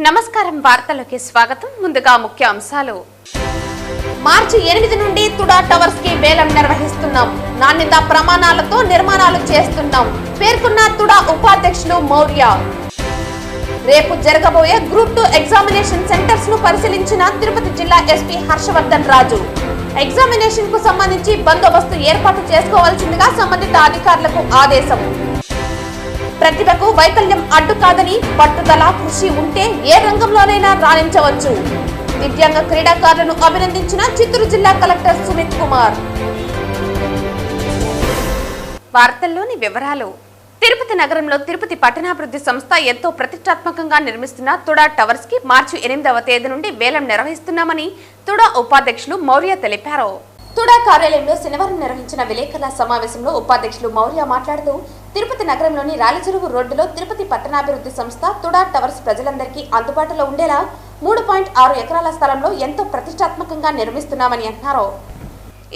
నమస్కారం వార్తలకు స్వాగతం ముందుగా ముఖ్య అంశాలు మార్చి 8 నుండి తుడా టవర్స్ కి వేలం నిర్వహిస్తున్నాం నాణ్యత ప్రమాణాలతో నిర్మాణాలు చేస్తున్నాం పేర్కొన్న తుడా ఉపాధ్యక్షులు మౌర్య రేపు జరగబోయే గ్రూప్ 2 ఎగ్జామినేషన్ సెంటర్స్ ను పరిశీలించిన తిరుపతి జిల్లా ఎస్పీ హర్షవర్ధన్ రాజు ఎగ్జామినేషన్ కు సంబంధించి బందోబస్తు ఏర్పాటు చేసుకోవాల్సిందిగా సంబంధిత అధికారులకు ఆదేశం ప్రతిభకు వైకల్యం అడ్డు కాదని పట్టుదల కృషి ఉంటే ఏ రంగంలోనైనా రాణించవచ్చు దివ్యాంగ క్రీడాకారులను అభినందించిన చిత్తూరు జిల్లా కలెక్టర్ సుమిత్ కుమార్ వార్తల్లోని వివరాలు తిరుపతి నగరంలో తిరుపతి పట్టణాభివృద్ధి సంస్థ ఎంతో ప్రతిష్టాత్మకంగా నిర్మిస్తున్న తుడా టవర్స్ కి మార్చి 8వ తేదీ నుండి వేలం నిర్వహిస్తున్నామని తుడా ఉపాధ్యక్షులు మౌర్య తెలిపారు తుడా కార్యాలయంలో శనివారం నిర్వహించిన విలేకరుల సమావేశంలో ఉపాధ్యక్షులు మౌర్య మాట్లాడుతూ తిరుపతి నగరంలోని రాలిచెరువు రోడ్డులో తిరుపతి పట్టణాభివృద్ధి సంస్థ తుడా టవర్స్ ప్రజలందరికీ అందుబాటులో ఉండేలా 3.6 ఎకరాల స్థలంలో ఎంతో ప్రతిష్టాత్మకంగా నిర్మిస్తున్నామని అన్నారు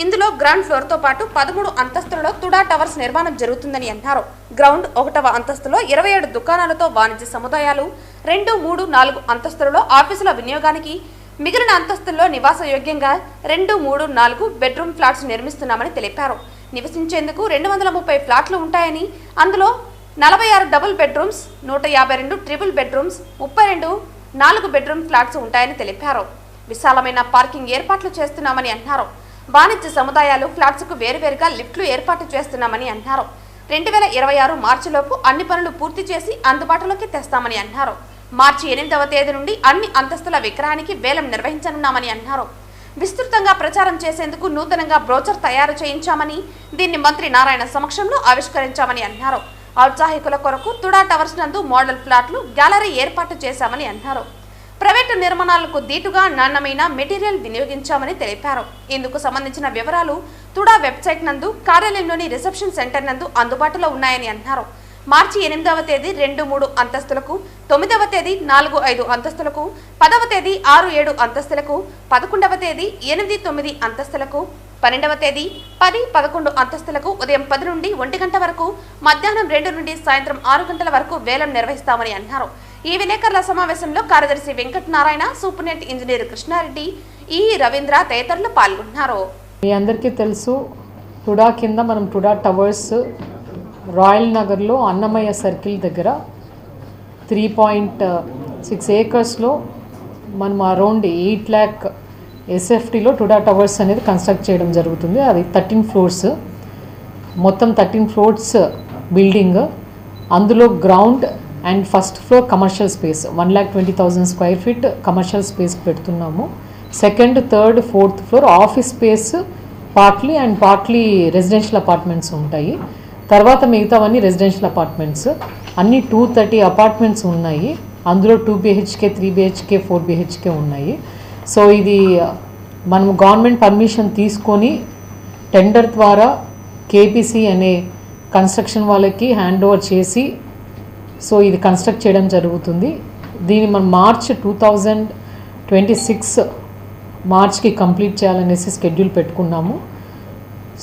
ఇందులో గ్రౌండ్ ఫ్లోర్ తో పాటు 13 అంతస్తులలో తుడా టవర్స్ నిర్మాణం జరుగుతుందని అన్నారు గ్రౌండ్ 1వ అంతస్తులో 27 దుకాణాలతో వాణిజ్య సముదాయాలు 2, 3, 4 అంతస్తులలో ఆఫీసుల వినియోగానికి మిగిలిన అంతస్తుల్లో నివాస యోగ్యంగా 2, 3, 4 బెడ్రూమ్ ఫ్లాట్స్ నిర్మిస్తున్నామని తెలిపారు నివసించేందుకు 230 ఫ్లాట్లు ఉంటాయని అందులో 46 double bedrooms 152 triple bedrooms 32 4 bedroom flats ఉంటాయని తెలిపారు విశాలమైన పార్కింగ్ ఏర్పాట్లు చేస్తున్నామని అన్నారు వాణిజ్య సముదాయాలు ఫ్లాట్స్ కు వేరువేరుగా లిఫ్ట్లు ఏర్పాటు చేస్తున్నామని అన్నారు 2026 మార్చిలోపు అన్ని పనులు పూర్తి చేసి అందుబాటులోకి తెస్తామని అన్నారు మార్చి 8వ తేదీ నుండి అన్ని అంతస్తుల విక్రయానికి వేలం నిర్వహించనున్నామని అన్నారు విస్తృతంగా ప్రచారం చేసేందుకు నూతనంగా బ్రోచర్ తయారు చేయించామని దీన్ని మంత్రి నారాయణ సమక్షంలో ఆవిష్కరించామని అన్నారు ఔత్సాహికుల కొరకు తుడా టవర్స్ నందు మోడల్ ఫ్లాట్లు గ్యాలరీ ఏర్పాటు చేశామని అన్నారు ప్రైవేటు నిర్మాణాలకు దీటుగా నాణ్యమైన మెటీరియల్ వినియోగించామని తెలిపారు ఇందుకు సంబంధించిన వివరాలు తుడా వెబ్సైట్ నందు కార్యాలయంలోని రిసెప్షన్ సెంటర్ నందు అందుబాటులో ఉన్నాయని అన్నారు మార్చి 8వ తేదీ 2, 3 అంతస్తులకు 9వ తేదీ 4, 5 అంతస్తులకు 10వ తేదీ 6, 7 అంతస్తులకు 11వ తేదీ 8, 9 అంతస్తులకు 12వ తేదీ 10, 11 అంతస్తులకు ఉదయం 10 నుండి 1 గంట వరకు మధ్యాహ్నం 2 నుండి సాయంత్రం 6 గంటల వరకు వేలం నిర్వహిస్తామని అన్నారు ఈ విలేకరుల సమావేశంలో కార్యదర్శి వెంకట నారాయణ సూపరింటెండెంట్ ఇంజనీర్ కృష్ణారెడ్డి ఈ రవీంద్ర తదితరులు పాల్గొన్నారు మీ అందరికీ తెలుసు తుడా కింద మనం తుడా టవర్స్ రాయల్ నగర్లో అన్నమయ్య సర్కిల్ దగ్గర 3.6 ఏకర్స్లో మనం అరౌండ్ 8 lakh ఎస్ఎఫ్టీలో టుడా టవర్స్ అనేది కన్స్ట్రక్ట్ చేయడం జరుగుతుంది అది 13 ఫ్లోర్స్ మొత్తం 13 ఫ్లోర్స్ బిల్డింగ్ అందులో ground and first floor commercial space 1,20,000 square feet commercial space పెడుతున్నాము second third fourth floor office space partly and partly residential apartments ఉంటాయి తర్వాత మిగతావన్నీ రెసిడెన్షియల్ అపార్ట్మెంట్స్ అన్నీ 230 అపార్ట్మెంట్స్ ఉన్నాయి అందులో 2 BHK 3 BHK 4 BHK ఉన్నాయి సో ఇది మనం గవర్నమెంట్ పర్మిషన్ తీసుకొని టెండర్ ద్వారా కేపీసీ అనే కన్స్ట్రక్షన్ వాళ్ళకి హ్యాండ్ ఓవర్ చేసి సో ఇది కన్స్ట్రక్ట్ చేయడం జరుగుతుంది దీన్ని మనం మార్చ్ 2026 మార్చ్కి కంప్లీట్ చేయాలనేసి షెడ్యూల్ పెట్టుకున్నాము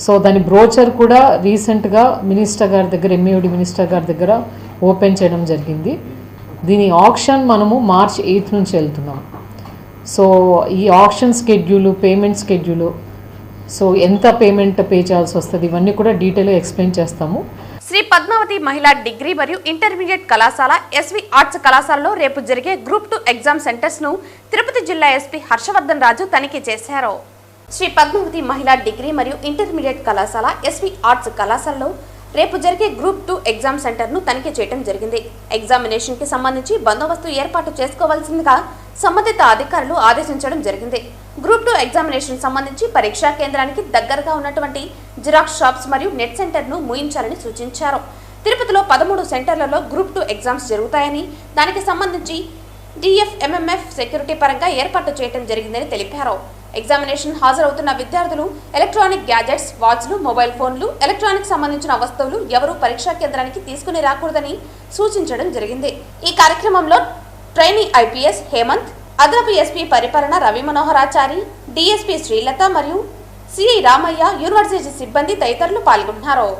సో దాని బ్రోచర్ కూడా రీసెంట్గా మినిస్టర్ గారి దగ్గర ఎంఏఓడి మినిస్టర్ గారి దగ్గర ఓపెన్ చేయడం జరిగింది దీని ఆక్షన్ మనము మార్చ్ 8 నుంచి వెళ్తున్నాం సో ఈ auction schedule payment schedule so ఎంత పేమెంట్ పే చేయాల్సి వస్తుంది ఇవన్నీ కూడా డీటెయిల్గా ఎక్స్ప్లెయిన్ చేస్తాము శ్రీ పద్మావతి మహిళా డిగ్రీ మరియు ఇంటర్మీడియట్ కళాశాల ఎస్వి ఆర్ట్స్ కళాశాలలో రేపు జరిగే గ్రూప్ 2 ఎగ్జామ్ సెంటర్స్ ను తిరుపతి జిల్లా ఎస్పీ హర్షవర్ధన్ రాజు తనిఖీ చేశారు శ్రీ పద్మావతి మహిళా డిగ్రీ మరియు ఇంటర్మీడియట్ కళాశాల ఎస్వి ఆర్ట్స్ కళాశాలలో రేపు జరిగే గ్రూప్ 2 ఎగ్జామ్ సెంటర్ ను తనిఖీ చేయడం జరిగింది ఎగ్జామినేషన్ కి సంబంధించి బందోబస్తు ఏర్పాటు చేసుకోవాల్సిందిగా సంబంధిత అధికారులు ఆదేశించడం జరిగింది గ్రూప్ 2 ఎగ్జామినేషన్ సంబంధించి పరీక్షా కేంద్రానికి దగ్గరగా ఉన్నటువంటి జిరాక్స్ షాప్స్ మరియు నెట్ సెంటర్ ను మూయించాలని సూచించారు తిరుపతిలో 13 సెంటర్లలో గ్రూప్ 2 ఎగ్జామ్స్ జరుగుతాయని దానికి సంబంధించి డిఎఫ్ఎంఎంఎఫ్ సెక్యూరిటీ పరంగా ఏర్పాటు చేయడం జరిగిందని తెలిపారు ఎగ్జామినేషన్ హాజరవుతున్న విద్యార్థులు ఎలక్ట్రానిక్ గ్యాజెట్స్ వాచ్లు మొబైల్ ఫోన్లు ఎలక్ట్రానిక్ సంబంధించిన వస్తువులు ఎవరూ పరీక్షా కేంద్రానికి తీసుకుని రాకూడదని సూచించడం జరిగింది ఈ కార్యక్రమంలో ట్రైనీ ఐపీఎస్ హేమంత్ అదనపు ఎస్పీ పరిపాలన రవి మనోహరాచారి డిఎస్పీ శ్రీలత మరియు సిఐ రామయ్య యూనివర్సిటీ సిబ్బంది తదితరులు పాల్గొన్నారు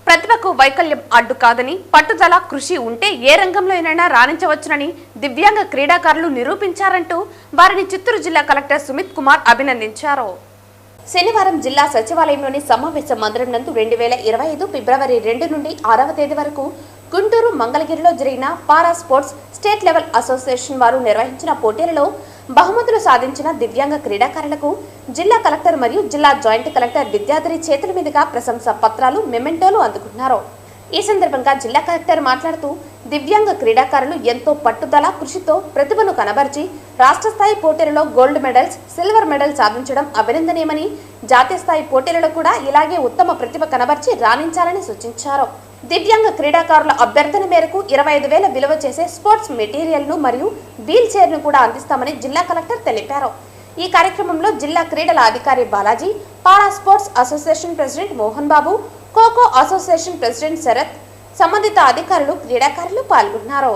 ప్రతిభకు వైకల్యం అడ్డు కాదని, పట్టుదల కృషి ఉంటే ఏ రంగంలోనైనా రాణించవచ్చునని దివ్యాంగ క్రీడాకారులు నిరూపించారంటూ వారిని చిత్తూరు జిల్లా కలెక్టర్ సుమిత్ కుమార్ అభినందించారు. శనివారం జిల్లా సచివాలయంలోని సమావేశ మందిరం నందు 2025 ఫిబ్రవరి 2 నుండి 6వ తేదీ వరకు గుంటూరు మంగళగిరిలో జరిగిన para sports state level association వారు నిర్వహించిన పోటీలలో బహుమతులు సాధించిన దివ్యాంగ క్రీడాకారులకు జిల్లా కలెక్టర్ మరియు జిల్లా జాయింట్ కలెక్టర్ విద్యాధరి చేతుల మీదుగా ప్రశంసా పత్రాలు, మెమెంటోలు అందుకున్నారు. ఈ సందర్భంగా జిల్లా కలెక్టర్ మాట్లాడుతూ దివ్యాంగ క్రీడాకారులు ఎంతో పట్టుదల, కృషితో ప్రతిభను కనబర్చి రాష్ట్ర స్థాయి పోటీలలో గోల్డ్ మెడల్స్, సిల్వర్ మెడల్ సాధించడం అభినందనీయమని, జాతీయ స్థాయి పోటీలలో కూడా ఇలాగే ఉత్తమ ప్రతిభ కనబర్చి రాణించాలని సూచించారు. దివ్యాంగ క్రీడాకారుల అభ్యర్థన మేరకు 25,000 విలువ చేసే స్పోర్ట్స్ మెటీరియల్ను మరియు వీల్ చైర్ను కూడా అందిస్తామని జిల్లా కలెక్టర్ తెలిపారు. ఈ కార్యక్రమంలో జిల్లా క్రీడల అధికారి Balaji, para sports association president Mohan Babu, kho-kho association president Sharath, సంబంధిత అధికారులు, క్రీడాకారులు పాల్గొన్నారు.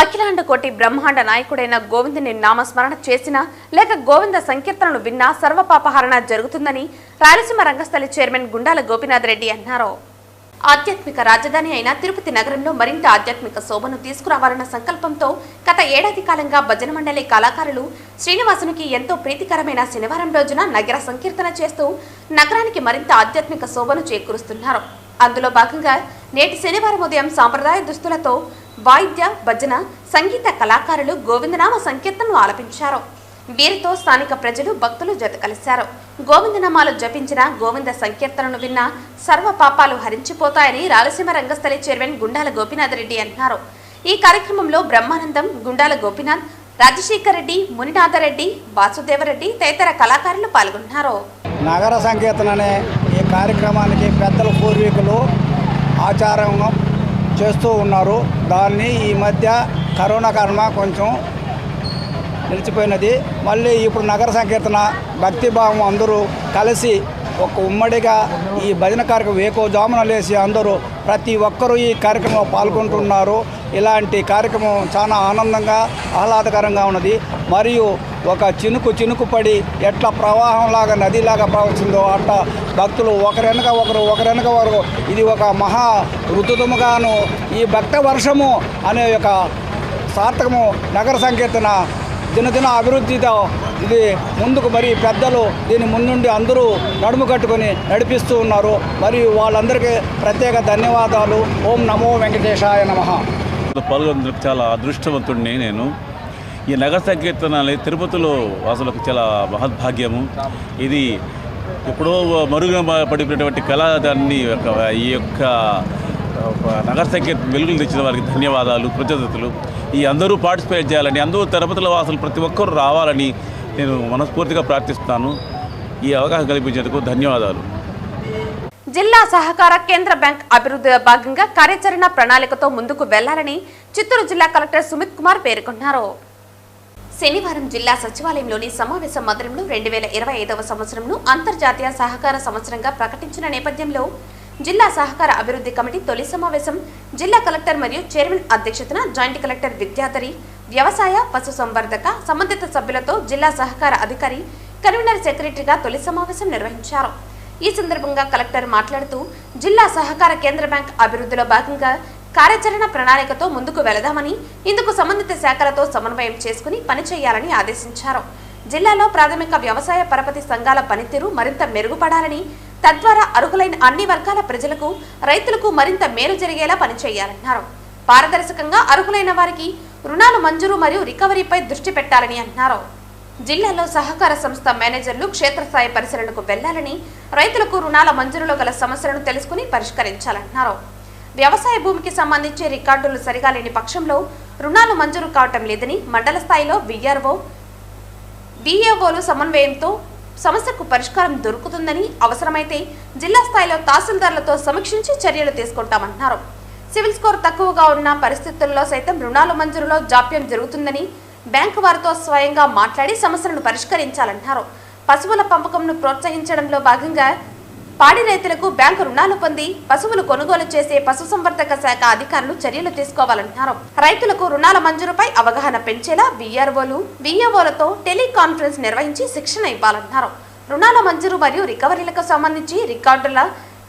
అఖిలాండ కోటి బ్రహ్మాండ నాయకుడైన గోవిందుని నామస్మరణ చేసిన లేక గోవింద సంకీర్తనను విన్నా సర్వపాపహరణ జరుగుతుందని రాయలసీమ రంగస్థలి చైర్మన్ గుండాల గోపీనాథ్ రెడ్డి అన్నారు. ఆధ్యాత్మిక రాజధాని అయిన తిరుపతి నగరంలో మరింత ఆధ్యాత్మిక శోభను తీసుకురావాలన్న సంకల్పంతో గత ఏడాది కాలంగా భజన మండలి కళాకారులు శ్రీనివాసునికి ఎంతో ప్రీతికరమైన శనివారం రోజున నగర సంకీర్తన చేస్తూ నగరానికి మరింత ఆధ్యాత్మిక శోభను చేకూరుస్తున్నారు. అందులో భాగంగా నేటి శనివారం ఉదయం సాంప్రదాయ దుస్తులతో వాయిద్య, భజన, సంగీత కళాకారులు గోవిందనామ సంకీర్తనను ఆలపించారు. వీరితో స్థానిక ప్రజలు, భక్తులు జత కలిశారు. గోవిందనామాలు జపించిన, గోవింద సంకీర్తనను విన్న సర్వ పాపాలు హరించిపోతాయని రాయలసీమ రంగస్థలి చైర్మన్ గుండాల గోపీనాథ్ రెడ్డి అన్నారు. ఈ కార్యక్రమంలో బ్రహ్మానందం, గుండాల గోపీనాథ్, రాజశేఖర్ రెడ్డి, మునినాథరెడ్డి, వాసుదేవరెడ్డి తదితర కళాకారులు పాల్గొన్నారు. నగర సంకీర్తన అనే ఈ కార్యక్రమానికి పెద్దల పూర్వీకులు ఆచారంగా చేస్తూ ఉన్నారు. దాన్ని ఈ మధ్య కరోనా కారణంగా కొంచెం నిలిచిపోయినది. మళ్ళీ ఇప్పుడు నగర సంకీర్తన భక్తిభావం అందరూ కలిసి ఒక ఉమ్మడిగా ఈ భజన కార్యక్రమం వేకోజామున లేసి అందరూ ప్రతి ఒక్కరూ ఈ కార్యక్రమంలో పాల్గొంటున్నారు. ఇలాంటి కార్యక్రమం చాలా ఆనందంగా, ఆహ్లాదకరంగా ఉన్నది. మరియు ఒక చినుకు పడి ఎట్లా ప్రవాహంలాగా, నదిలాగా ప్రవహించిందో అట్లా భక్తులు ఒకరెనక ఒకరు ఇది ఒక మహా ఋతుముగాను ఈ భక్త వర్షము అనే ఒక సార్థకము నగర సంకీర్తన దినదిన అభివృద్ధితో ఇది ముందుకు మరి పెద్దలు దీని ముందుండి అందరూ నడుము కట్టుకొని నడిపిస్తూ ఉన్నారు. మరియు వాళ్ళందరికీ ప్రత్యేక ధన్యవాదాలు. ఓం నమో వెంకటేశాయ నమః. పాల్గొనేందుకు చాలా అదృష్టవంతుడిని నేను. ఈ నగర సంకీర్తన తిరుపతిలో అసలు చాలా మహద్భాగ్యము. ఇది ఎప్పుడో మరుగున పడిపోయినటువంటి కళ దాన్ని ఈ యొక్క నగర సంకీర్తన వెలుగులు తెచ్చిన వారికి ధన్యవాదాలు, కృతజ్ఞతలు. ఈ అందరూ పార్టిసిపేట్ చేయాలని, అందరూ తిరుపతిలో వాసులు ప్రతి ఒక్కరూ రావాలని నేను మనస్ఫూర్తిగా ప్రార్థిస్తున్నాను. ఈ అవకాశం కల్పించేందుకు ధన్యవాదాలు. జిల్లా సహకార కేంద్ర బ్యాంక్ అభివృద్ధిలో భాగంగా కార్యాచరణ ప్రణాళికతో ముందుకు వెళ్లాలని చిత్తూరు జిల్లా కలెక్టర్ సుమిత్ కుమార్ పేర్కొన్నారు. శనివారం జిల్లా సచివాలయంలోని సమావేశ మందిరంలో 2025వ సంవత్సరంను అంతర్జాతీయ సహకార సంవత్సరంగా ప్రకటించిన నేపథ్యంలో జిల్లా సహకార అభివృద్ధి కమిటీ తొలి సమావేశం జిల్లా కలెక్టర్ మరియు చైర్మన్ అధ్యక్షతన జాయింట్ కలెక్టర్ విద్యాధరి, వ్యవసాయ, పశుసంవర్ధక సంబంధిత సభ్యులతో జిల్లా సహకార అధికారి, కన్వీనర్ సెక్రటరీగా తొలి సమావేశం నిర్వహించారు. ఈ సందర్భంగా కలెక్టర్ మాట్లాడుతూ జిల్లా సహకార కేంద్ర బ్యాంక్ అభివృద్ధిలో భాగంగా కార్యాచరణ ప్రణాళికతో ముందుకు వెళదామని, ఇందుకు సంబంధిత శాఖలతో సమన్వయం చేసుకుని పనిచేయాలని ఆదేశించారు. జిల్లాలో ప్రాథమిక వ్యవసాయ పరపతి సంఘాల పనితీరు మరింత మెరుగుపడాలని, తద్వారా అర్హులైన అన్ని వర్గాల ప్రజలకు, రైతులకు మరింత మేలు జరిగేలా పనిచేయాలన్నారు. పారదర్శకంగా అర్హులైన వారికి రుణాలు మంజూరు మరియు రికవరీపై దృష్టి పెట్టాలని అన్నారు. జిల్లాలో సహకార సంస్థ మేనేజర్లు క్షేత్రస్థాయి పరిశీలనకు వెళ్లాలని, రైతులకు రుణాల మంజూరులో గల సమస్యలను తెలుసుకుని పరిష్కరించాలన్నారు. వ్యవసాయ భూమికి సంబంధించి రికార్డులు సరిగా లేని పక్షంలో రుణాలు మంజూరు కావటం లేదని, మండల స్థాయిలో విఆర్ఓ, డిఏఓలు సమన్వయంతో సమస్యకు పరిష్కారం దొరుకుతుందని, అవసరమైతే జిల్లా స్థాయిలో తహసీల్దార్లతో సమీక్షించి చర్యలు తీసుకుంటామన్నారు. సివిల్ స్కోర్ తక్కువగా ఉన్న పరిస్థితుల్లో సైతం రుణాల మంజూరులో జాప్యం జరుగుతుందని, బ్యాంకు వారితో స్వయంగా మాట్లాడి సమస్యలను పరిష్కరించాలన్నారు. పశువుల పెంపకంను ప్రోత్సహించడంలో భాగంగా పాడి రైతులకు బ్యాంకు రుణాలు పొంది పశువులు కొనుగోలు చేసే పశుసంవర్ధక శాఖ అధికారులు చర్యలు తీసుకోవాలంటున్నారు. రైతులకు రుణాల మంజూరుపై అవగాహన పెంచేలా విఆర్ఓలతో టెలికాన్ఫరెన్స్ నిర్వహించి శిక్షణ ఇవ్వాలంటున్నారు. రుణాల మంజూరు మరియు రికవరీలకు సంబంధించి రికార్డుల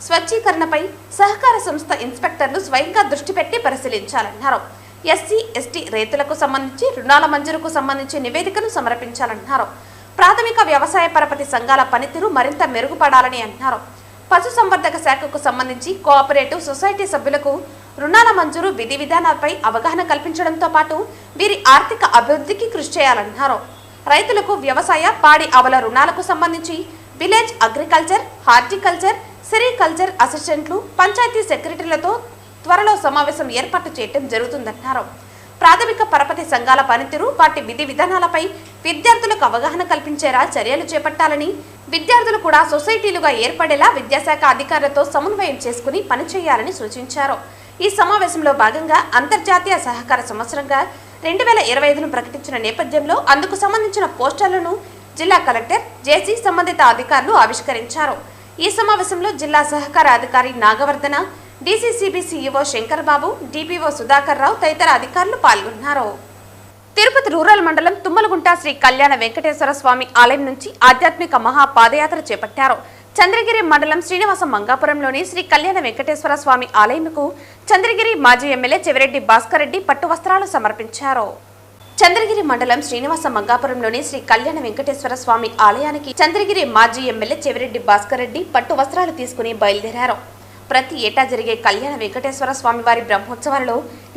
స్వచ్ఛీకరణపై సహకార సంస్థ ఇన్స్పెక్టర్లు స్వయంగా దృష్టి పెట్టి పరిశీలించాలన్నారు. ఎస్సీ, ఎస్టీ రైతులకు సంబంధించి రుణాల మంజూరుకు సంబంధించి నివేదికను సమర్పించాలన్నారు. ప్రాథమిక వ్యవసాయ పరపతి సంఘాల పనితీరు మరింత మెరుగుపడాలని అన్నారు. పశుసంవర్ధక శాఖకు సంబంధించి కోఆపరేటివ్ సొసైటీ సభ్యులకు రుణాల మంజూరు విధి విధానాలపై అవగాహన కల్పించడంతో పాటు వీరి ఆర్థిక అభివృద్ధికి కృషి చేయాలన్నారు. రైతులకు వ్యవసాయ పాడి ఆవుల రుణాలకు సంబంధించి విలేజ్ అగ్రికల్చర్, హార్టికల్చర్, సెరికల్చర్ అసిస్టెంట్లు, పంచాయతీ సెక్రటరీలతో త్వరలో సమావేశం ఏర్పాటు చేయడం జరుగుతుందన్నారు. ప్రాథమిక పరపతి సంఘాల పనితీరు, వాటి విధి విధానాలపై విద్యార్థులకు అవగాహన కల్పించేలా చర్యలు చేపట్టాలని, విద్యార్థులు కూడా సొసైటీలుగా ఏర్పడేలా విద్యాశాఖ అధికారులతో సమన్వయం చేసుకుని పనిచేయాలని సూచించారు. ఈ సమావేశంలో భాగంగా అంతర్జాతీయ సహకార సంవత్సరంగా 2025ను ప్రకటించిన నేపథ్యంలో అందుకు సంబంధించిన పోస్టర్లను జిల్లా కలెక్టర్, జేసీ సంబంధిత అధికారులు ఆవిష్కరించారు. ఈ సమావేశంలో జిల్లా సహకార అధికారి నాగవర్ధన, డీసీసీబీ సీఈఓ శంకర్ బాబు, డిపిఓ సుధాకర్ రావు తదితర అధికారులు పాల్గొన్నారు. తిరుపతి రూరల్ మండలం తుమ్మలగుంట శ్రీ కళ్యాణ వెంకటేశ్వర స్వామి ఆలయం నుంచి ఆధ్యాత్మిక మహా పాదయాత్ర చేపట్టారు. చంద్రగిరి మండలం శ్రీనివాస మంగాపురంలోని శ్రీ కళ్యాణ వెంకటేశ్వర స్వామి ఆలయంకు చంద్రగిరి మాజీ ఎమ్మెల్యే చెవిరెడ్డి భాస్కర్ రెడ్డి పట్టు వస్త్రాలు సమర్పించారు. చంద్రగిరి మండలం శ్రీనివాస మంగాపురంలోని శ్రీ కళ్యాణ వెంకటేశ్వర స్వామి ఆలయానికి చంద్రగిరి మాజీ ఎమ్మెల్యే చెవిరెడ్డి భాస్కర్ రెడ్డి పట్టు వస్త్రాలు తీసుకుని బయలుదేరారు. ప్రతి ఏటా జరిగే కళ్యాణ వెంకటేశ్వర స్వామి వారి బ్రహ్మోత్సవాలలో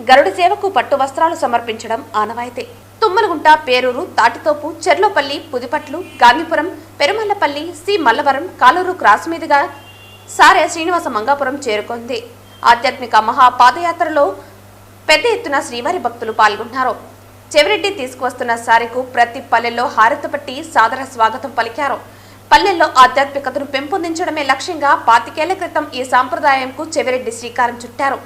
గరుడ సేవకు పట్టు వస్త్రాలు సమర్పించడం ఆనవాయితీ. తుమ్మలగుంట, పేరూరు, తాటితోపు, చెర్లోపల్లి, పుదిపట్లు, గాంధీపురం, పెరుమల్లపల్లి, సి మల్లవరం, కాలూరు క్రాస్ మీదుగా సారే శ్రీనివాస మంగాపురం చేరుకుంది. ఆధ్యాత్మిక మహా పాదయాత్రలో పెద్ద ఎత్తున శ్రీవారి భక్తులు పాల్గొన్నారు. చెవిరెడ్డి తీసుకువస్తున్న సారెకు ప్రతి పల్లెల్లో హారతి పట్టి సాదర స్వాగతం పలికారు. పల్లెల్లో ఆధ్యాత్మికతను పెంపొందించడమే లక్ష్యంగా 25 ఏళ్ల క్రితం ఈ సాంప్రదాయంకు చెవిరెడ్డి శ్రీకారం చుట్టారు.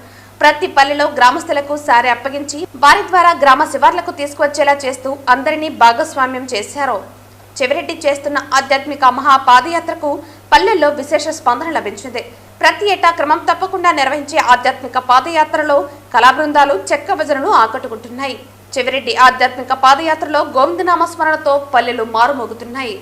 ప్రతి పల్లెలో గ్రామస్తులకు సారె అప్పగించి వారి ద్వారా గ్రామ శివార్లకు తీసుకువచ్చేలా చేస్తూ అందరినీ భాగస్వామ్యం చేశారు. చెవిరెడ్డి చేస్తున్న ఆధ్యాత్మిక మహా పాదయాత్రకు పల్లెల్లో విశేష స్పందన లభించింది. ప్రతి ఏటా క్రమం తప్పకుండా నిర్వహించే ఆధ్యాత్మిక పాదయాత్రలో కళా బృందాలు, చెక్క భజనలు ఆకట్టుకుంటున్నాయి. చెవిరెడ్డి ఆధ్యాత్మిక పాదయాత్రలో గోవిందనామస్మరణతో పల్లెలు మారుమోగుతున్నాయి.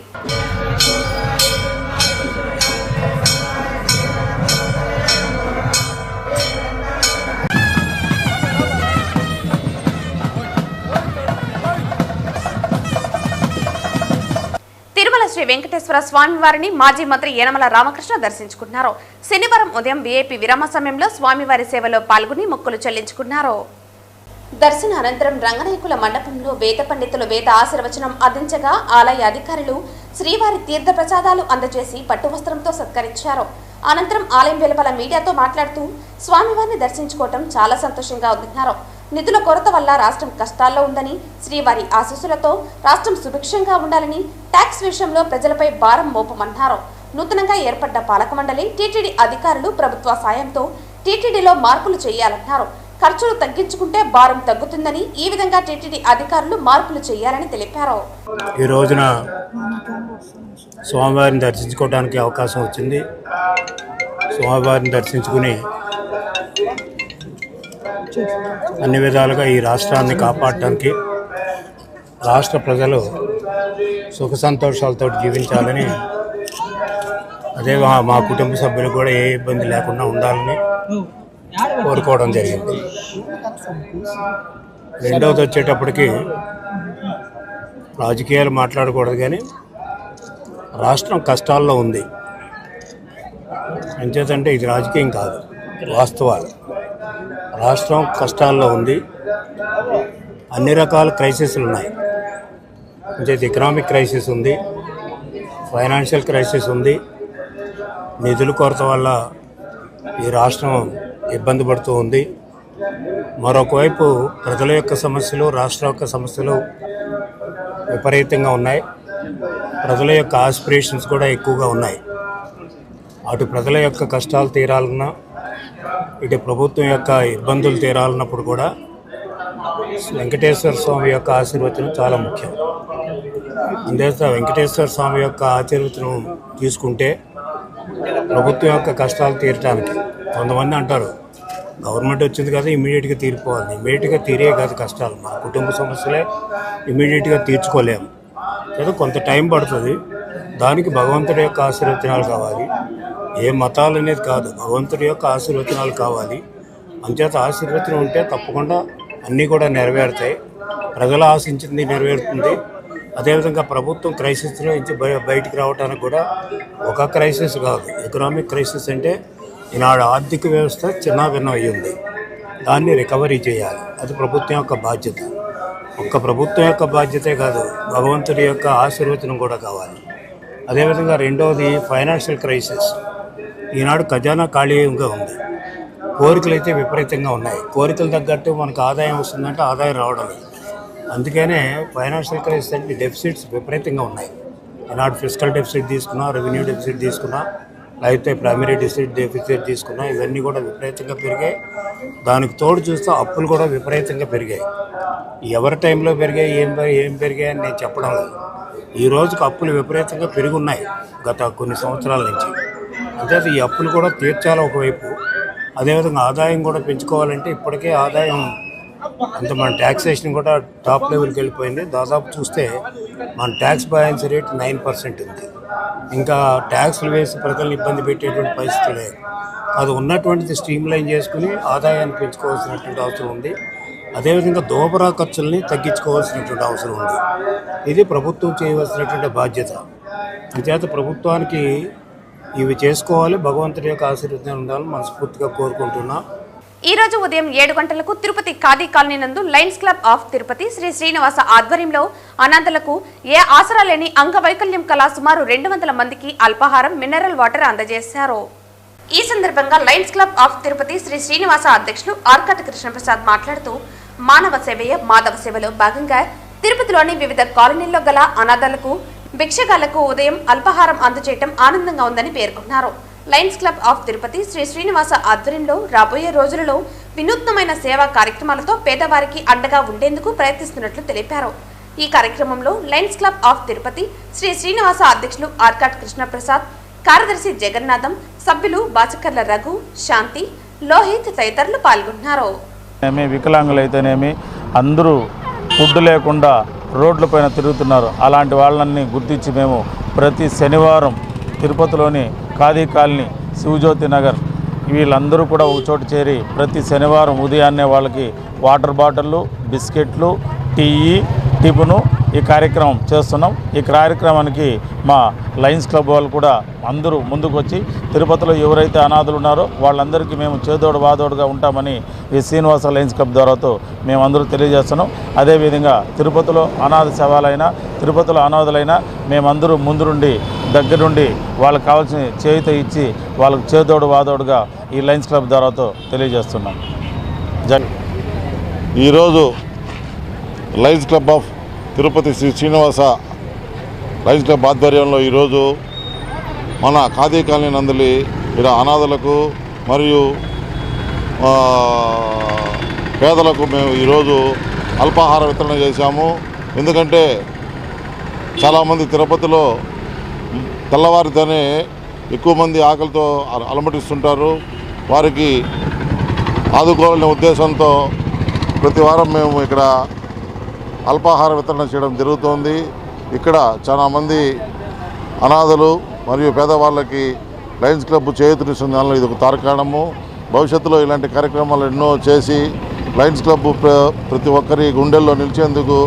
తిరుమల శ్రీ వెంకటేశ్వర స్వామి వారిని మాజీ మంత్రి యనమల రామకృష్ణ దర్శించుకున్నారు. శనివారం ఉదయం వీఐపీ విరామ సమయంలో స్వామివారి సేవలో పాల్గొని మొక్కులు చెల్లించుకున్నారు. దర్శన అనంతరం రంగనాయకుల మండపంలో వేద పండితులు వేద ఆశీర్వచనం అందించగా ఆలయ అధికారులు శ్రీవారి తీర్థ ప్రసాదాలు అందజేసి పట్టు వస్త్రంతో సత్కరించారు. అనంతరం ఆలయం వెలుపల మీడియాతో మాట్లాడుతూ స్వామివారిని దర్శించుకోవటం చాలా సంతోషంగా ఉందన్నారు. నిధుల కొరత వల్ల రాష్ట్రం కష్టాల్లో ఉందని, శ్రీవారి ఆశీస్సులతో రాష్ట్రం సుభిక్షంగా ఉండాలని, ట్యాక్స్ విషయంలో ప్రజలపై భారం మోపమన్నారు. నూతనంగా ఏర్పడ్డ పాలక మండలి, టీటీడీ అధికారులు ప్రభుత్వ సాయంతో టీటీడీలో మార్పులు చేయాలన్నారు. ఖర్చులు తగ్గించుకుంటే భారం తగ్గుతుందని, ఈ విధంగా టీటీడీ అధికారులు మార్పులు చేయాలని తెలిపారు. ఈ రోజున స్వామివారిని దర్శించుకోవడానికి అవకాశం వచ్చింది. స్వామివారిని దర్శించుకుని అన్ని విధాలుగా ఈ రాష్ట్రాన్ని కాపాడటానికి, రాష్ట్ర ప్రజలు సుఖ సంతోషాలతో జీవించాలని, అదే మా కుటుంబ సభ్యులు కూడా ఏ ఇబ్బంది లేకుండా ఉండాలని కోరుకోవడం జరిగింది. రెండవది వచ్చేటప్పటికి రాజకీయాలు మాట్లాడకూడదు, కానీ రాష్ట్రం కష్టాల్లో ఉంది. ఎంచేతంటే ఇది రాజకీయం కాదు, వాస్తవాలు. రాష్ట్రం కష్టాల్లో ఉంది. అన్ని రకాల క్రైసిస్లు ఉన్నాయి. అంటే ఎకనామిక్ క్రైసిస్ ఉంది, ఫైనాన్షియల్ క్రైసిస్ ఉంది. నిధుల కొరత వల్ల ఈ రాష్ట్రం ఇబ్బంది పడుతూ ఉంది. మరొక వైపు ప్రజల యొక్క సమస్యలు, రాష్ట్ర యొక్క సమస్యలు విపరీతంగా ఉన్నాయి. ప్రజల యొక్క ఆస్పిరేషన్స్ కూడా ఎక్కువగా ఉన్నాయి. అటు ప్రజల యొక్క కష్టాలు తీరాలన్నా, ఇటు ప్రభుత్వం యొక్క ఇబ్బందులు తీరాలన్నప్పుడు కూడా వెంకటేశ్వర స్వామి యొక్క ఆశీర్వచనం చాలా ముఖ్యం. అందుచేత వెంకటేశ్వర స్వామి యొక్క ఆశీర్వచనం తీసుకుంటే ప్రభుత్వం యొక్క కష్టాలు తీరటానికి. కొంతమంది అంటారు గవర్నమెంట్ వచ్చింది కదా ఇమీడియట్గా తీరిపోవాలి. ఇమీడియట్గా తీరే కాదు కష్టాలు, మన కుటుంబ సమస్యలే ఇమీడియట్గా తీర్చుకోలేము కదా, కొంత టైం పడుతుంది. దానికి భగవంతుడి యొక్క ఆశీర్వచనాలు కావాలి. ఏ మతాలు అనేది కాదు, భగవంతుడి యొక్క ఆశీర్వచనాలు కావాలి. అంచేత ఆశీర్వచనం ఉంటే తప్పకుండా అన్నీ కూడా నెరవేరుతాయి. ప్రజలు ఆశించింది నెరవేరుతుంది. అదేవిధంగా ప్రభుత్వం క్రైసిస్లో నుంచి బయటికి రావడానికి కూడా ఒక క్రైసిస్ కాదు, ఎకనామిక్ క్రైసిస్ అంటే ఈనాడు ఆర్థిక వ్యవస్థ చిన్నాభిన్నం అయ్యింది. దాన్ని రికవరీ చేయాలి, అది ప్రభుత్వం యొక్క బాధ్యత. ఒక్క ప్రభుత్వం యొక్క బాధ్యతే కాదు, భగవంతుడి యొక్క ఆశీర్వచనం కూడా కావాలి. అదేవిధంగా రెండవది ఫైనాన్షియల్ క్రైసిస్. ఈనాడు ఖజానా ఖాళీగా ఉంది, కోరికలు అయితే విపరీతంగా ఉన్నాయి. కోరికలు తగ్గట్టు మనకు ఆదాయం వస్తుందంటే ఆదాయం రావడం లేదు. అందుకనే ఫైనాన్షియల్ క్రైసిస్ అంటే డెఫిసిట్స్ విపరీతంగా ఉన్నాయి. ఈనాడు ఫిస్కల్ డెఫిసిట్ తీసుకున్నా, రెవెన్యూ డెఫిసిట్ తీసుకున్నా, లేకపోతే ప్రైమరీ డెఫిసిట్ తీసుకున్నా, ఇవన్నీ కూడా విపరీతంగా పెరిగాయి. దానికి తోడు చూస్తే అప్పులు కూడా విపరీతంగా పెరిగాయి. ఎవరి టైంలో పెరిగాయి, ఏం పెరిగాయి అని నేను చెప్పడం లేదు. ఈ రోజుకి అప్పులు విపరీతంగా పెరుగున్నాయి గత కొన్ని సంవత్సరాల నుంచి. అంటే ఈ అప్పులు కూడా తీర్చాలి ఒకవైపు, అదేవిధంగా ఆదాయం కూడా పెంచుకోవాలంటే ఇప్పటికే ఆదాయం అంటే మన ట్యాక్సేషన్ కూడా టాప్ లెవెల్కి వెళ్ళిపోయింది. దాదాపు చూస్తే మన ట్యాక్స్ బయాన్సీ రేట్ 9% ఉంది. ఇంకా ట్యాక్స్లు వేసి ప్రజలను ఇబ్బంది పెట్టేటువంటి పరిస్థితి లేదు. అది ఉన్నటువంటిది స్ట్రీమ్లైన్ చేసుకుని ఆదాయాన్ని పెంచుకోవాల్సినటువంటి అవసరం ఉంది. అదేవిధంగా దోబరా ఖర్చుల్ని తగ్గించుకోవాల్సినటువంటి అవసరం ఉంది. ఇది ప్రభుత్వం చేయవలసినటువంటి బాధ్యత. అంచేత ప్రభుత్వానికి ఇవి చేసుకోవాలి. భగవంతుడి యొక్క ఆశీర్వాదం ఉండాలని మనస్ఫూర్తిగా కోరుకుంటున్నా. ఈ రోజు ఉదయం 7 గంటలకు తిరుపతి ఖాదీ కాలనీ నందు lions club of Tirupati Sri Srinivasa ఆధ్వర్యంలో అనాథలకు ఏ ఆసరా లేని అంగవైకల్యం కల సుమారు 200 మందికి అల్పాహారం, మినరల్ వాటర్ అందజేశారు. ఈ సందర్భంగా lions club of Tirupati Sri Srinivasa అధ్యక్షులు ఆర్కట్ కృష్ణప్రసాద్ మాట్లాడుతూ మానవ సేవయే మాధవ సేవలో భాగంగా తిరుపతిలోని వివిధ కాలనీల్లో గల అనాథలకు, భిక్షగాళ్లకు ఉదయం అల్పాహారం అందజేయడం ఆనందంగా ఉందని పేర్కొన్నారు. Lions club of Tirupati Sri Srinivasa ఆధ్వర్యంలో రాబోయే రోజులలో వినూత్నమైన సేవా కార్యక్రమాలతో పేదవారికి అండగా ఉండేందుకు ప్రయత్నిస్తున్నట్లు తెలిపారు. ఈ కార్యక్రమంలో lions club of Tirupati Sri Srinivasa అధ్యక్షులు ఆర్కాట్ కృష్ణప్రసాద్, కార్యదర్శి జగన్నాథం, సభ్యులు బాచకర్ల రఘు, శాంతి, లోహిత్ తదితరులు పాల్గొన్నారు. వికలాంగులైతేనేమి అందరూ ఫుడ్ లేకుండా రోడ్లపైన తిరుగుతున్నారు. అలాంటి వాళ్ళని గుర్తించి మేము ప్రతి శనివారం తిరుపతిలోని ఖాదీ కాలనీ, శివజ్యోతి నగర్ వీళ్ళందరూ కూడా ఒక చోటు చేరి ప్రతి శనివారం ఉదయాన్నే వాళ్ళకి వాటర్ బాటిళ్ళు, బిస్కెట్లు, టిఫిను ఈ కార్యక్రమం చేస్తున్నాం. ఈ కార్యక్రమానికి మా లయన్స్ క్లబ్ వాళ్ళు కూడా అందరూ ముందుకు వచ్చి తిరుపతిలో ఎవరైతే అనాథులు ఉన్నారో వాళ్ళందరికీ మేము చేదోడు వాదోడుగా ఉంటామని ఈ శ్రీనివాస లయన్స్ క్లబ్ ద్వారాతో మేమందరూ తెలియజేస్తున్నాం. అదేవిధంగా తిరుపతిలో అనాథ శవాలైనా, తిరుపతిలో అనాథులైనా మేమందరూ ముందుండి దగ్గరుండి వాళ్ళకి కావాల్సిన చేయుత ఇచ్చి వాళ్ళకి చేదోడు వాదోడుగా ఈ లయన్స్ క్లబ్ ద్వారాతో తెలియజేస్తున్నాం. ఈరోజు lions club of Tirupati Sri Srinivasa lions club ఆధ్వర్యంలో ఈరోజు మన ఖాదీ కాలనీ నందలి ఇక్కడ అనాథలకు మరియు పేదలకు మేము ఈరోజు అల్పాహార వితరణ చేశాము. ఎందుకంటే చాలామంది తిరుపతిలో తెల్లవారితోనే ఎక్కువ మంది ఆకలితో అలమటిస్తుంటారు. వారికి ఆదుకోవాలనే ఉద్దేశంతో ప్రతి వారం మేము ఇక్కడ అల్పాహార వితరణ చేయడం జరుగుతోంది. ఇక్కడ చాలామంది అనాథలు మరియు పేదవాళ్ళకి లయన్స్ క్లబ్ చేయూతనిస్తుంది. దానిలో ఇది ఒక తార్కాణము. భవిష్యత్తులో ఇలాంటి కార్యక్రమాలు ఎన్నో చేసి లయన్స్ క్లబ్ ప్రతి ఒక్కరి గుండెల్లో నిలిచేందుకు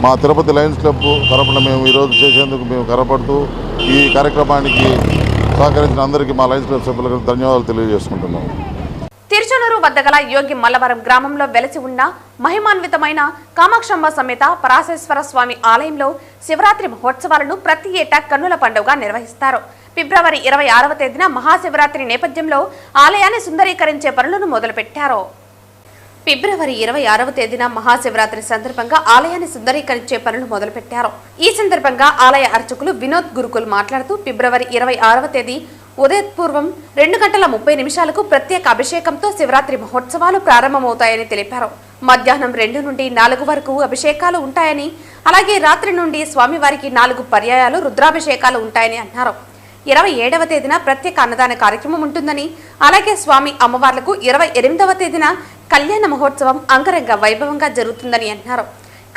మా తిరుపతి లయన్స్ క్లబ్ తరపున మేము ఈరోజు చేసేందుకు మేము కరపడుతూ ఈ కార్యక్రమానికి సహకరించిన అందరికీ మా లయన్స్ క్లబ్ సభ్యులకు ధన్యవాదాలు తెలియజేసుకుంటున్నాము. తిరుచనూరు వద్ద గల యోగి మల్లవరం గ్రామంలో వెలసి ఉన్న మహిమాన్వితమైన కామాక్షమ్మ సమేత పరాశేశ్వర స్వామి ఆలయంలో శివరాత్రి మహోత్సవాలను ప్రతి ఏటా కన్నుల పండుగగా నిర్వహిస్తారు. ఫిబ్రవరి 26వ తేదీన మహాశివరాత్రి నేపథ్యంలో ఆలయాన్ని సుందరీకరించే పనులను మొదలుపెట్టారు. ఫిబ్రవరి 26వ తేదీన మహాశివరాత్రి సందర్భంగా ఆలయాన్ని సుందరీకరించే పనులు మొదలుపెట్టారు. ఈ సందర్భంగా ఆలయ అర్చకులు వినోద్ గురుకుల్ మాట్లాడుతూ ఫిబ్రవరి 26వ తేదీ ఉదయపూర్వం 2:30 ప్రత్యేక అభిషేకంతో శివరాత్రి మహోత్సవాలు ప్రారంభమవుతాయని తెలిపారు. మధ్యాహ్నం 2 నుండి 4 వరకు అభిషేకాలు ఉంటాయని, అలాగే రాత్రి నుండి స్వామివారికి 4 పర్యాయాలు రుద్రాభిషేకాలు ఉంటాయని అన్నారు. 27వ తేదీన ప్రత్యేక అన్నదాన కార్యక్రమం ఉంటుందని, అలాగే స్వామి అమ్మవార్లకు 28వ తేదీన కళ్యాణ మహోత్సవం అంగరంగ వైభవంగా జరుగుతుందని అన్నారు.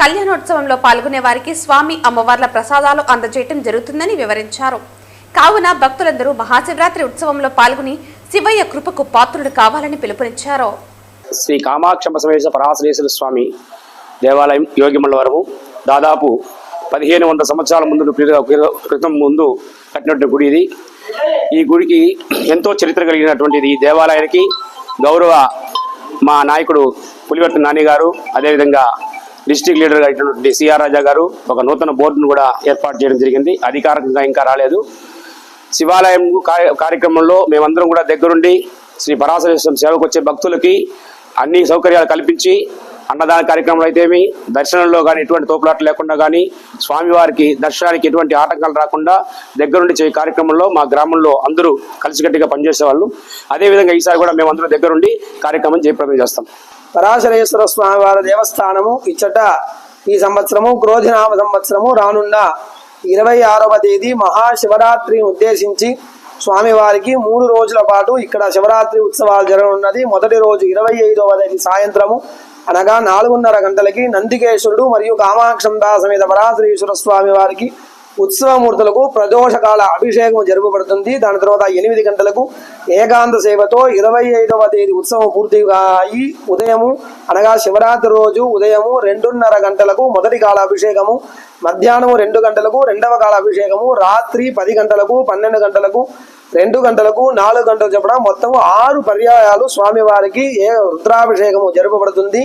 కళ్యాణోత్సవంలో పాల్గొనే వారికి స్వామి అమ్మవార్ల ప్రసాదాలు అందజేయటం జరుగుతుందని వివరించారు. కావున భక్తులందరూ మహాశివరాత్రి ఉత్సవంలో పాల్గొని శివయ్య కృపకు పాత్రులు కావాలని పిలుపునిచ్చారు. శ్రీ కామాక్ష సమేత పరాశరేశ్వర స్వామి దేవాలయం యోగిమల్లవరము దాదాపు 1500 సంవత్సరాల క్రితం ముందు కట్టినటువంటి గుడి ఇది. ఈ గుడికి ఎంతో చరిత్ర కలిగినటువంటిది. ఈ దేవాలయానికి గౌరవ మా నాయకుడు పులివర్తి నాని గారు, అదేవిధంగా డిస్ట్రిక్ట్ లీడర్గా అయినటువంటి సిఆర్ రాజా గారు ఒక నూతన బోర్డును కూడా ఏర్పాటు చేయడం జరిగింది. అధికారికంగా ఇంకా రాలేదు. శివాలయం కార్యక్రమంలో మేమందరం కూడా దగ్గరుండి శ్రీ పరాశరేశ్వరం సేవకు వచ్చే భక్తులకి అన్ని సౌకర్యాలు కల్పించి అన్నదాన కార్యక్రమాలు అయితేమి, దర్శనంలో కానీ ఎటువంటి తోపులాట్లు లేకుండా కానీ, స్వామివారికి దర్శనానికి ఎటువంటి ఆటంకాలు రాకుండా దగ్గరుండి చేసే కార్యక్రమంలో మా గ్రామంలో అందరూ కలిసికట్టుగా పనిచేసేవాళ్ళు. అదేవిధంగా ఈసారి కూడా మేమందరూ దగ్గరుండి కార్యక్రమం జయప్రదం చేస్తాం. పరాశరేశ్వర స్వామివారి దేవస్థానము ఇచ్చట ఈ సంవత్సరము క్రోధినామ సంవత్సరము రానున్న 26వ తేదీ మహాశివరాత్రిని ఉద్దేశించి స్వామివారికి 3 రోజుల పాటు ఇక్కడ శివరాత్రి ఉత్సవాలు జరగనున్నది. మొదటి రోజు 25వ తేదీ సాయంత్రము అనగా 4:30 గంటలకి నందికేశ్వరుడు మరియు కామాక్షంబా సమేత పరాశరేశ్వర స్వామి వారికి ఉత్సవమూర్తులకు ప్రదోషకాల అభిషేకం జరుపబడుతుంది. దాని తర్వాత 8 గంటలకు ఏకాంత సేవతో 25వ తేదీ ఉత్సవం పూర్తిగా అయి ఉదయము అనగా శివరాత్రి రోజు ఉదయము 2:30 గంటలకు మొదటి కాల అభిషేకము, మధ్యాహ్నము 2 గంటలకు రెండవ కాల అభిషేకము, రాత్రి 10 గంటలకు 12 గంటలకు 2 గంటలకు 4 గంటలు చెప్పడం మొత్తం 6 పర్యాయాలు స్వామివారికి రుద్రాభిషేకము జరుపబడుతుంది.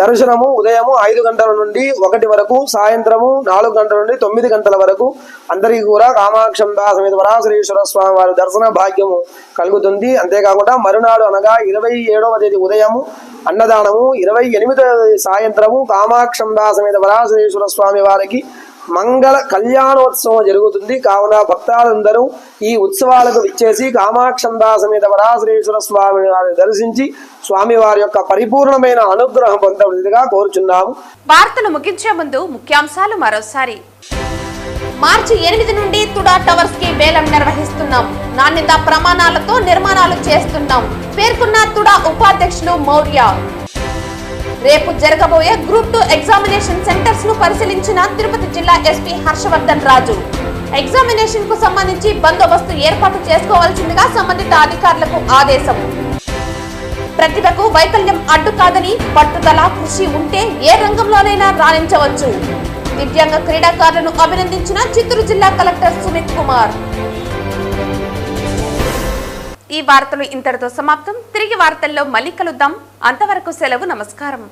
దర్శనము ఉదయము 5 గంటల నుండి 1 వరకు, సాయంత్రము 4 గంటల నుండి 9 గంటల వరకు అందరికీ కూడా కామాక్షంబా సమేత పరాశరేశ్వర స్వామి వారి దర్శన భాగ్యము కలుగుతుంది. అంతేకాకుండా మరునాడు అనగా 27వ తేదీ ఉదయము అన్నదానము, 28వ తేదీ సాయంత్రము కామాక్షంబా సమేత పరాశరేశ్వర స్వామి వారికి మంగళ కళ్యాణోత్సవం జరుగుతుంది. కావున భక్తాలందరూ ఈ ఉత్సవాలకు విచ్చేసి కామాక్షంబా సమేత పరాశరేశ్వర స్వామి వారిని దర్శించి స్వామి వారి యొక్క పరిపూర్ణమైన అనుగ్రహం పొందవలసిందిగా కోరుచున్నాము. వార్తలు ముగించే ముందు ముఖ్యాంశాలు మరోసారి. మార్చి 8 నుండి తుడా టవర్స్ కి వేలం నిర్వహిస్తున్నాం. నాణ్యత ప్రమాణాలతో నిర్మాణాలు చేస్తున్నాం పేర్కొన్న తుడా ఉపాధ్యక్షులు మౌర్య. రేపు జరగబోయే గ్రూప్ 2 ఎగ్జామినేషన్ సెంటర్స్ ను పరిశీలించిన తిరుపతి జిల్లా ఎస్పీ హర్షవర్ధన్ రాజు. ఎగ్జామినేషన్ కు సంబంధించి బందోబస్తు ఏర్పాటు చేసుకోవాల్సిందిగా సంబంధిత అధికారులకు ఆదేశం. ప్రతిభకు వైకల్యం అడ్డు కాదని పట్టుదల, కృషి ఉంటే ఏ రంగంలోనైనా రాణించవచ్చు. దివ్యాంగ క్రీడాకారులను అభినందించిన చిత్తూరు జిల్లా కలెక్టర్ సుమిత్ కుమార్. ఈ వార్తలు ఇంతటితో సమాప్తం. తిరిగి వార్తల్లో మళ్ళీ కలుద్దాం. అంతవరకు సెలవు. నమస్కారం.